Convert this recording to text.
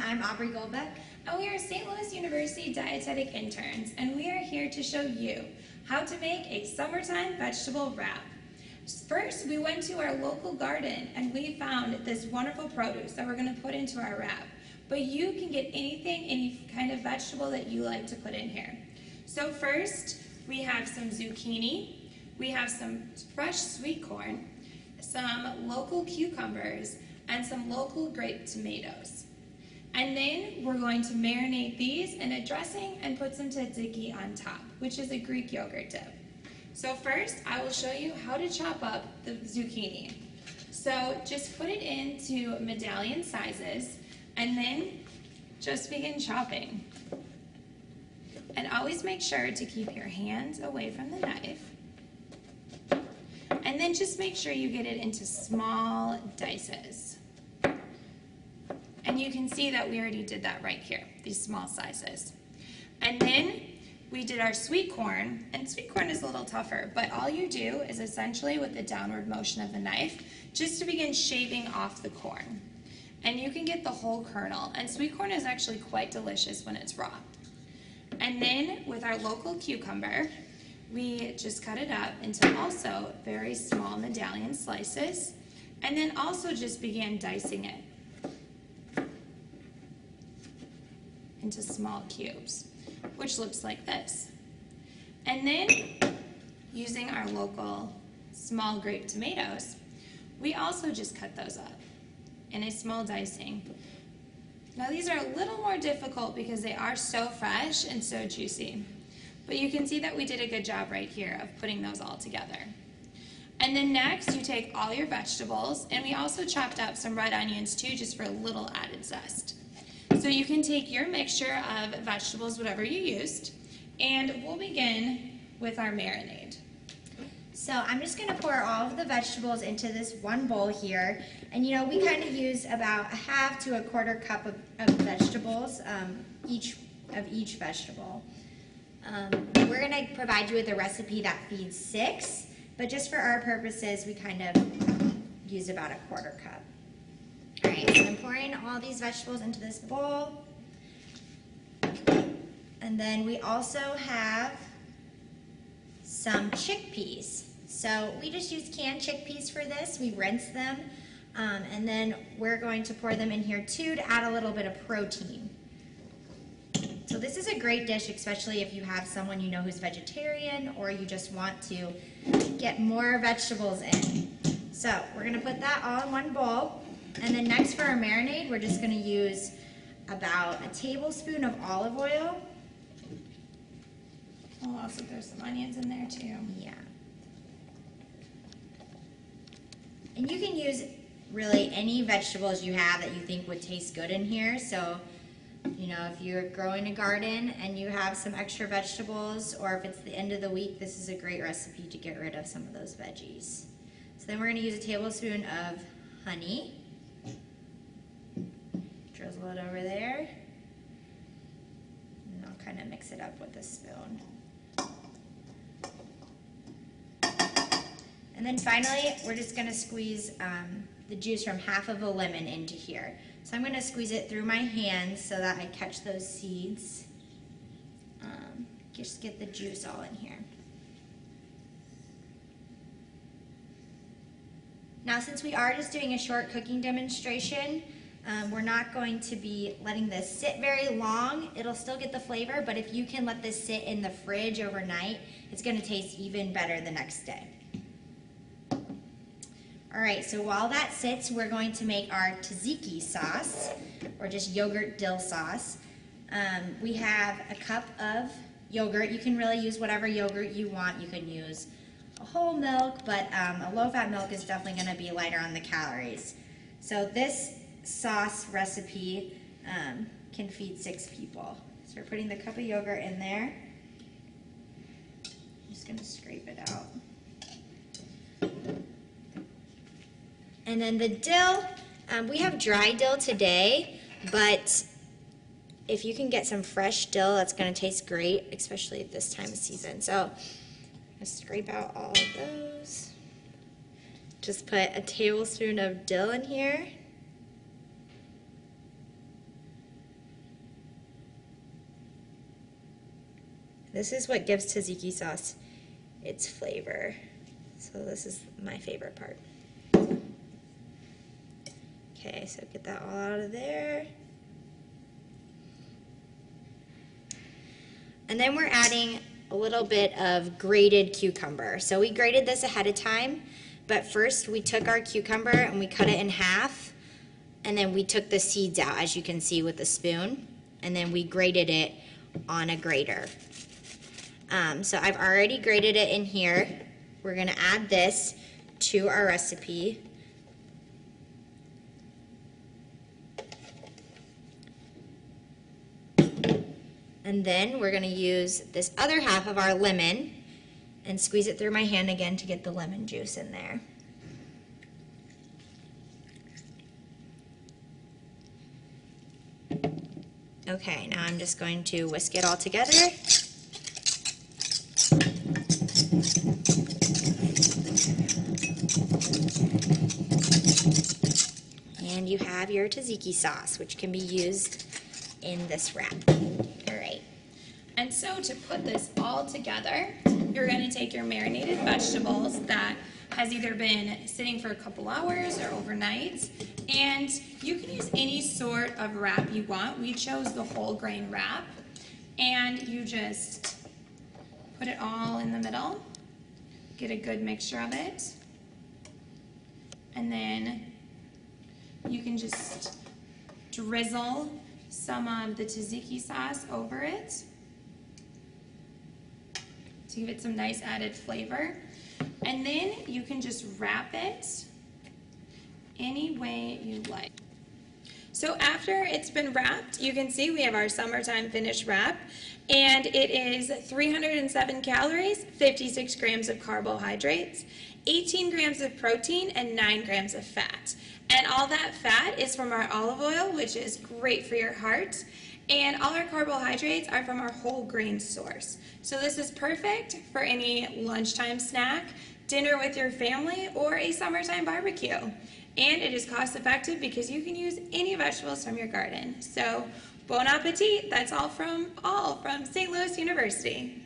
I'm Aubrey Goldbeck, and we are St. Louis University dietetic interns, and we are here to show you how to make a summertime vegetable wrap. First, we went to our local garden and we found this wonderful produce that we're going to put into our wrap. But you can get anything, any kind of vegetable that you like to put in here. So first, we have some zucchini, we have some fresh sweet corn, some local cucumbers, and some local grape tomatoes. And then we're going to marinate these in a dressing and put some tzatziki on top, which is a Greek yogurt dip. So first, I will show you how to chop up the zucchini. So just put it into medallion sizes and then just begin chopping. And always make sure to keep your hands away from the knife. And then just make sure you get it into small dices. And you can see that we already did that right here, these small sizes. And then we did our sweet corn, and sweet corn is a little tougher, but all you do is essentially with the downward motion of the knife, just to begin shaving off the corn. And you can get the whole kernel, and sweet corn is actually quite delicious when it's raw. And then with our local cucumber, we just cut it up into also very small medallion slices, and then also just began dicing it into small cubes, which looks like this. And then, using our local small grape tomatoes, we also just cut those up in a small dicing. Now these are a little more difficult because they are so fresh and so juicy. But you can see that we did a good job right here of putting those all together. And then next, you take all your vegetables, and we also chopped up some red onions too, just for a little added zest. So you can take your mixture of vegetables, whatever you used, and we'll begin with our marinade. So I'm just going to pour all of the vegetables into this one bowl here. And you know, we kind of use about a half to a quarter cup of vegetables, each vegetable. We're going to provide you with a recipe that feeds 6, but just for our purposes, we kind of use about a quarter cup. All right, so I'm pouring all these vegetables into this bowl. And then we also have some chickpeas. So we just use canned chickpeas for this. We rinse them, and then we're going to pour them in here too to add a little bit of protein. So this is a great dish, especially if you have someone you know who's vegetarian or you just want to get more vegetables in. So we're going to put that all in one bowl. And then next for our marinade, we're just going to use about a tablespoon of olive oil. I'll also throw some onions in there too. Yeah. And you can use really any vegetables you have that you think would taste good in here. So, you know, if you're growing a garden and you have some extra vegetables, or if it's the end of the week, this is a great recipe to get rid of some of those veggies. So then we're going to use a tablespoon of honey. Drizzle it over there. And I'll kind of mix it up with a spoon. And then finally, we're just going to squeeze the juice from half of a lemon into here. So I'm going to squeeze it through my hands so that I catch those seeds. Just get the juice all in here. Now, since we are just doing a short cooking demonstration, we're not going to be letting this sit very long. It'll still get the flavor, but if you can let this sit in the fridge overnight, it's going to taste even better the next day. All right, so while that sits, we're going to make our tzatziki sauce, or just yogurt-dill sauce. We have a cup of yogurt. You can really use whatever yogurt you want. You can use a whole milk, but a low-fat milk is definitely going to be lighter on the calories. So this sauce recipe can feed 6 people. So we're putting the cup of yogurt in there. I'm just going to scrape it out. And then the dill, we have dry dill today, but if you can get some fresh dill, that's going to taste great, especially at this time of season. So I'm going to scrape out all of those. Just put a tablespoon of dill in here. This is what gives tzatziki sauce its flavor. So this is my favorite part. Okay, so get that all out of there. And then we're adding a little bit of grated cucumber. So we grated this ahead of time, but first we took our cucumber and we cut it in half, and then we took the seeds out, as you can see with the spoon, and then we grated it on a grater. So I've already grated it in here. We're gonna add this to our recipe. And then we're gonna use this other half of our lemon and squeeze it through my hand again to get the lemon juice in there. Okay, now I'm just going to whisk it all together. And you have your tzatziki sauce, which can be used in this wrap. All right. And so to put this all together, you're going to take your marinated vegetables that has either been sitting for a couple hours or overnight, and you can use any sort of wrap you want. We chose the whole grain wrap, and you just put it all in the middle, get a good mixture of it, and then you can just drizzle some of the tzatziki sauce over it to give it some nice added flavor. And then you can just wrap it any way you like. So after it's been wrapped, you can see we have our summertime finished wrap, and it is 307 calories, 56 grams of carbohydrates, 18 grams of protein, and 9 grams of fat. And all that fat is from our olive oil, which is great for your heart. And all our carbohydrates are from our whole grain source. So this is perfect for any lunchtime snack, dinner with your family, or a summertime barbecue. And it is cost effective because you can use any vegetables from your garden. So bon appetit. That's all from St. Louis University.